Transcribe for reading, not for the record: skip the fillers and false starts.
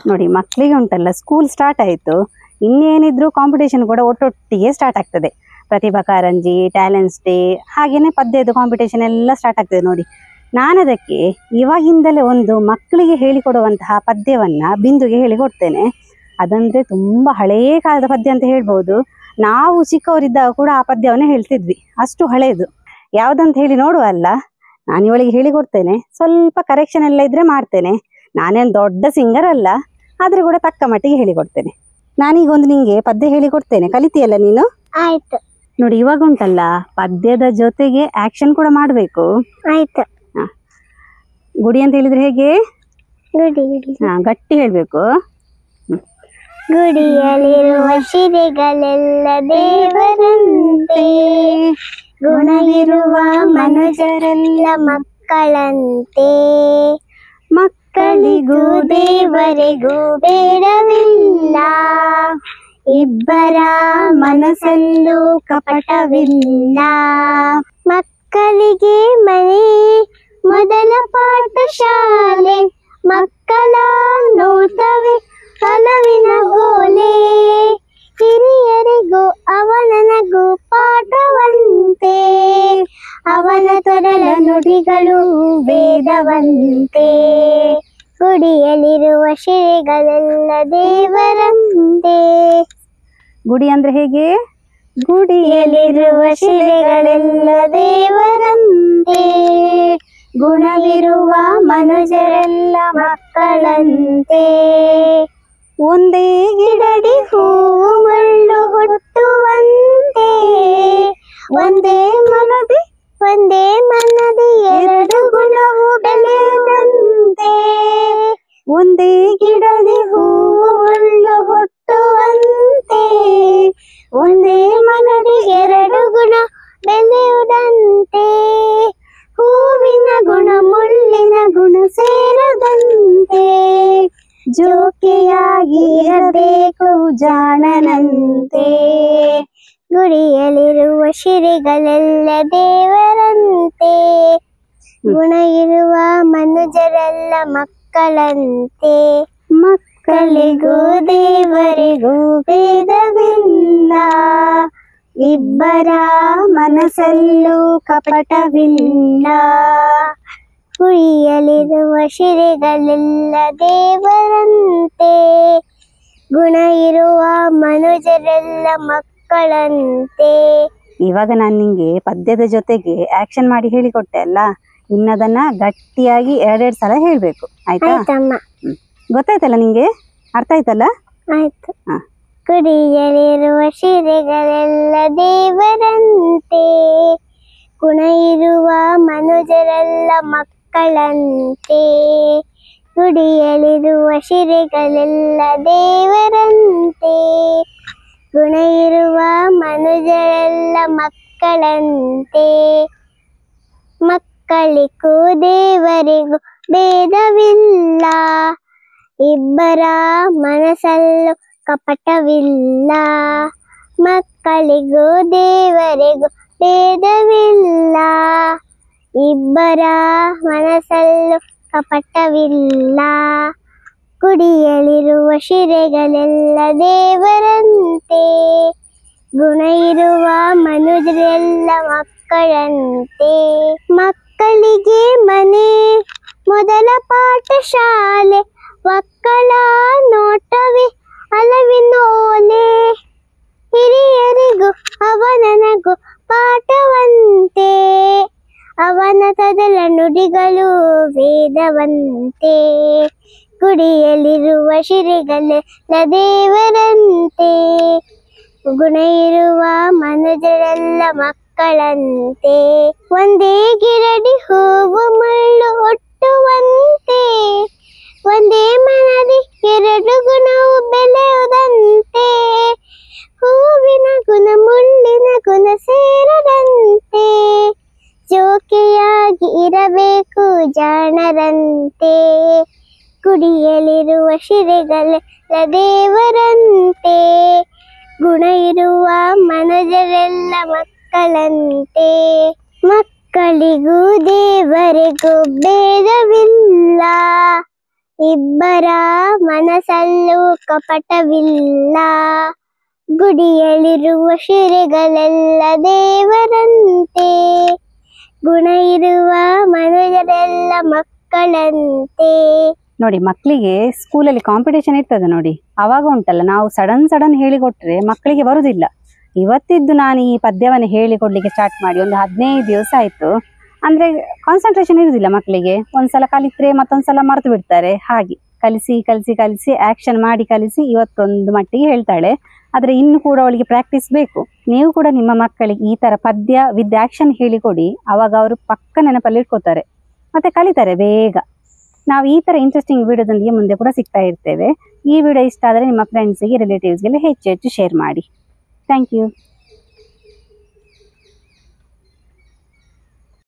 ನೋಡಿ ಮಕ್ಕಳಿಗೆ ಉಂಟಲ್ಲ ಸ್ಕೂಲ್ ಸ್ಟಾರ್ಟ್ ಆಯಿತು, ಇನ್ನೇನಿದ್ರು ಕಾಂಪಿಟೇಷನ್ ಕೂಡ ಒಟ್ಟೊಟ್ಟಿಗೆ ಸ್ಟಾರ್ಟ್ ಆಗ್ತದೆ. ಪ್ರತಿಭಾ ಕಾರಂಜಿ, ಟ್ಯಾಲೆಂಟ್ಸ್ ಡೇ, ಹಾಗೇನೆ ಪದ್ಯದ ಕಾಂಪಿಟೇಷನ್ ಎಲ್ಲ ಸ್ಟಾರ್ಟ್ ಆಗ್ತದೆ ನೋಡಿ. ನಾನದಕ್ಕೆ ಇವಾಗಿಂದಲೇ ಒಂದು ಮಕ್ಕಳಿಗೆ ಹೇಳಿಕೊಡುವಂತಹ ಪದ್ಯವನ್ನ ಬಿಂದುಗೆ ಹೇಳಿಕೊಡ್ತೇನೆ. ಅದಂದ್ರೆ ತುಂಬಾ ಹಳೆಯ ಕಾಲದ ಪದ್ಯ ಅಂತ ಹೇಳ್ಬೋದು. ನಾವು ಚಿಕ್ಕವರಿದ್ದಾಗ ಕೂಡ ಆ ಪದ್ಯವನ್ನ ಹೇಳ್ತಿದ್ವಿ, ಅಷ್ಟು ಹಳೆಯದು. ಯಾವ್ದಂತ ಹೇಳಿ ನೋಡುವ ಅಲ್ಲ. ನಾನು ಇವಳಿಗೆ ಹೇಳಿಕೊಡ್ತೇನೆ, ಸ್ವಲ್ಪ ಕರೆಕ್ಷನ್ ಎಲ್ಲ ಇದ್ರೆ ಮಾಡ್ತೇನೆ. ನಾನೇನು ದೊಡ್ಡ ಸಿಂಗರ್ ಅಲ್ಲ, ಆದ್ರೆ ಕೂಡ ತಕ್ಕ ಮಟ್ಟಿಗೆ ಹೇಳಿಕೊಡ್ತೇನೆ. ನಾನೀಗ ಒಂದು ನಿಂಗೆ ಪದ್ಯ ಹೇಳಿಕೊಡ್ತೇನೆ, ಕಲಿತೀಯಲ್ಲ ನೀನು? ಆಯ್ತು. ನೋಡಿ ಇವಾಗ ಉಂಟಲ್ಲ, ಪದ್ಯದ ಜೊತೆಗೆ ಆಕ್ಷನ್ ಕೂಡ ಮಾಡ್ಬೇಕು. ಆಯ್ತು. ಗುಡಿ ಅಂತ ಹೇಳಿದ್ರೆ ಹೇಗೆ? ಗುಡಿ. ಗಟ್ಟಿ ಹೇಳ್ಬೇಕು. ಗುಡಿಯಲ್ಲಿರುವ ಶಿಲೆಗಳೆಲ್ಲ ದೇವರಂತೆ, ಗುಣವಿರುವ ಮನುಜರೆಲ್ಲ ಮಕ್ಕಳಂತೆ. ಮಕ್ಕಳಿಗೂ ದೇವರಿಗೂ ಬೇಡವಿಲ್ಲ, ಇಬ್ಬರ ಮನಸ್ಸಲ್ಲೂ ಕಪಟವಿಲ್ಲ. ಮಕ್ಕಳಿಗೆ ಮನೆ ಮೊದಲ ಪಾಠಶಾಲೆ, ಮಕ್ಕಳ ನೋಟವೇ ಒಲವಿನ ಗೋಲೆ. ಹಿರಿಯರಿಗೂ ಅವನನಗೂ ಪಾಠವಂತೆ, ಅವನ ತೊಡಲ ನುಡಿಗಳು ವೇದವಂತೆ. ಗುಡಿಯಲ್ಲಿರುವ ಶಿಲೆಗಳೆಲ್ಲ ದೇವರಂತೆ. ಗುಡಿ ಅಂದ್ರೆ ಹೇಗೆ? ಗುಡಿಯಲ್ಲಿರುವ ಶಿಲೆಗಳೆಲ್ಲ ದೇವರಂತೆ, ಗುಣವಿರುವ ಮನುಜರೆಲ್ಲ ಮಕ್ಕಳಂತೆ. ಒಂದೇ ಗಿಡದಿ ಹೂವು ಮುಳ್ಳು ಹುಟ್ಟುವಂತೆ, ಒಂದೇ ಮನದಿ ಎರಡು ಗುಣವು ಬೆಳೆಯುವಂತೆ. ಒಂದೇ ಗಿಡದಿ ಹೂವು ಮುಳ್ಳು ಹುಟ್ಟುವಂತೆ, ಒಂದೇ ಮನದಿ ಎರಡು ಗುಣ ಬೆಳೆಯುವುದಂತೆ. ಹೂವಿನ ಗುಣ ಮುಳ್ಳಿನ ಗುಣ ಸೇರದಂತೆ, ಜೋಕೆಯಾಗಿ ಇರಬೇಕು ಜಾಣನಂತೆ. ಗುಡಿಯಲ್ಲಿರುವ ಶಿಲೆಗಳೆಲ್ಲ ದೇವರಂತೆ, ಗುಣ ಇರುವ ಮನುಜರೆಲ್ಲ ಮಕ್ಕಳಂತೆ. ಮಕ್ಕಳಿಗೂ ದೇವರಿಗೂ ಭೇದವಿಲ್ಲ, ಇಬ್ಬರ ಮನಸ್ಸಲ್ಲೂ ಕಪಟವಿಲ್ಲ. ಗುಡಿಯಲ್ಲಿರುವ ಶಿಲೆಗಳೆಲ್ಲ ದೇವರಂತೆ, ಗುಣ ಇರುವ ಮನುಜರೆಲ್ಲ ಮಕ್ಕಳಂತೆ. ಇವಾಗ ನಾನು ನಿಂಗೆ ಪದ್ಯದ ಜೊತೆಗೆ ಆಕ್ಷನ್ ಮಾಡಿ ಹೇಳಿಕೊಟ್ಟೆ ಅಲ್ಲ, ಇನ್ನದನ್ನ ಗಟ್ಟಿಯಾಗಿ ಎರಡೆರಡು ಸಲ ಹೇಳ್ಬೇಕು, ಆಯ್ತಾ? ಗೊತ್ತಾಯ್ತಲ್ಲ ನಿಂಗೆ? ಅರ್ಥ ಆಯ್ತಲ್ಲ? ಆಯ್ತು. ಗುಡಿಯಲ್ಲಿರುವ ಶಿಲೆಗಳೆಲ್ಲ ದೇವರಂತೆ, ಗುಣ ಇರುವ ಮನುಜರೆಲ್ಲ ಮಕ್ಕಳಂತೆ. ಗುಡಿಯಲ್ಲಿರುವ ಶಿಲೆಗಳೆಲ್ಲ ದೇವರಂತೆ, ಗುಣ ಇರುವ ಮನುಜರೆಲ್ಲ ಮಕ್ಕಳಂತೆ. ಮಕ್ಕಳಿಗೂ ದೇವರಿಗೂ ಭೇದವಿಲ್ಲ, ಇಬ್ಬರ ಮನಸ್ಸಲ್ಲೂ ಕಪಟವಿಲ್ಲ. ಮಕ್ಕಳಿಗೂ ದೇವರಿಗೂ ಭೇದವಿಲ್ಲ, ಇಬ್ಬರ ಮನಸ್ಸಲ್ಲೂ ಕಪಟವಿಲ್ಲ. ಗುಡಿಯಲ್ಲಿರುವ ಶಿಲೆಗಳೆಲ್ಲ ದೇವರಂತೆ, ಗುಣ ಇರುವ ಮನುಜರೆಲ್ಲ ಮಕ್ಕಳಂತೆ. ಮಕ್ಕಳಿಗೆ ಮನೆ ಮೊದಲ ಪಾಠಶಾಲೆ, ಮಕ್ಕಳ ನೋಟವೇ ಅಲವಿನೋಲೆ. ಹಿರಿಯರಿಗೂ ಅವನನಗೂ ಪಾಠವಂತೆ, ಅವನ ತೊದಲ ನುಡಿಗಳು ವೇದವಂತೆ. ಗುಡಿಯಲ್ಲಿರುವ ಶಿಲೆಗಳೆಲ್ಲ ದೇವರಂತೆ, ಗುಣ ಇರುವ ಮನುಜರೆಲ್ಲ ಮಕ್ಕಳಂತೆ. ಒಂದೇ ಗಿರಡಿ ಹೂವು ಮುಳ್ಳು ಹುಟ್ಟುವಂತೆ, ಒಂದೇ ಮನದಿ ಎರಡು ಗುಣವು ಬೆಳೆಯುವುದಂತೆ. ಹೂವಿನ ಗುಣ ಮುಳ್ಳಿನ ಗುಣ ಸೇರದಂತೆ, ಜೋಕೆಯಾಗಿ ಇರಬೇಕು ಜಾಣರಂತೆ. ಗುಡಿಯಲ್ಲಿರುವ ಶಿಲೆಗಳೆಲ್ಲ ದೇವರಂತೆ, ಗುಣ ಇರುವ ಮನುಜರೆಲ್ಲ ಮಕ್ಕಳಂತೆ. ಮಕ್ಕಳಿಗೂ ದೇವರಿಗೂ ಭೇದವಿಲ್ಲ, ಇಬ್ಬರ ಮನಸ್ಸಲ್ಲೂ ಕಪಟವಿಲ್ಲ, ಗುಡಿಯಲ್ಲಿರುವ ಶಿರೆಗಳೆಲ್ಲ ದೇವರಂತೆ, ಗುಣ ಇರುವ ಮನುಜರೆಲ್ಲ ಮಕ್ಕಳಂತೆ. ನೋಡಿ, ಮಕ್ಕಳಿಗೆ ಸ್ಕೂಲಲ್ಲಿ ಕಾಂಪಿಟೇಷನ್ ಇರ್ತದೆ ನೋಡಿ, ಅವಾಗ ಉಂಟಲ್ಲ ನಾವು ಸಡನ್ ಹೇಳಿಕೊಟ್ರೆ ಮಕ್ಕಳಿಗೆ ಬರುದಿಲ್ಲ. ಇವತ್ತಿದ್ದು ನಾನು ಈ ಪದ್ಯವನ್ನು ಹೇಳಿಕೊಡ್ಲಿಕ್ಕೆ ಸ್ಟಾರ್ಟ್ ಮಾಡಿ ಒಂದು 15 ದಿವಸ ಆಯ್ತು. ಅಂದ್ರೆ ಕಾನ್ಸಂಟ್ರೇಷನ್ ಇರುದಿಲ್ಲ ಮಕ್ಕಳಿಗೆ. ಒಂದ್ಸಲ ಕಲಿತ್ರೆ ಮತ್ತೊಂದ್ಸಲ ಮರೆತು ಬಿಡ್ತಾರೆ. ಹಾಗೆ ಕಲಿಸಿ ಆಕ್ಷನ್ ಮಾಡಿ ಕಲಿಸಿ ಇವತ್ತೊಂದು ಮಟ್ಟಿಗೆ ಹೇಳ್ತಾಳೆ. ಆದ್ರೆ ಇನ್ನು ಕೂಡ ಅವಳಿಗೆ ಪ್ರಾಕ್ಟೀಸ್ ಬೇಕು. ನೀವು ಕೂಡ ನಿಮ್ಮ ಮಕ್ಕಳಿಗೆ ಈ ತರ ಪದ್ಯ ವಿತ್ ಆಕ್ಷನ್ ಹೇಳಿಕೊಡಿ, ಅವಾಗ ಅವರು ಪಕ್ಕ ನೆನಪಲ್ಲಿ ಇಟ್ಕೋತಾರೆ ಮತ್ತೆ ಕಲಿತಾರೆ ಬೇಗ. ನಾವು ಈ ತರ ಇಂಟ್ರೆಸ್ಟಿಂಗ್ ವಿಡಿಯೋದೊಂದಿಗೆ ಮುಂದೆ ಕೂಡ ಸಿಗ್ತಾ ಇರ್ತೇವೆ. ಈ ವಿಡಿಯೋ ಇಷ್ಟ ಆದರೆ ನಿಮ್ಮ ಫ್ರೆಂಡ್ಸ್ಗೆ ರಿಲೇಟಿವ್ಸ್ಗೆಲ್ಲ ಹೆಚ್ಚು ಶೇರ್ ಮಾಡಿ. Thank you.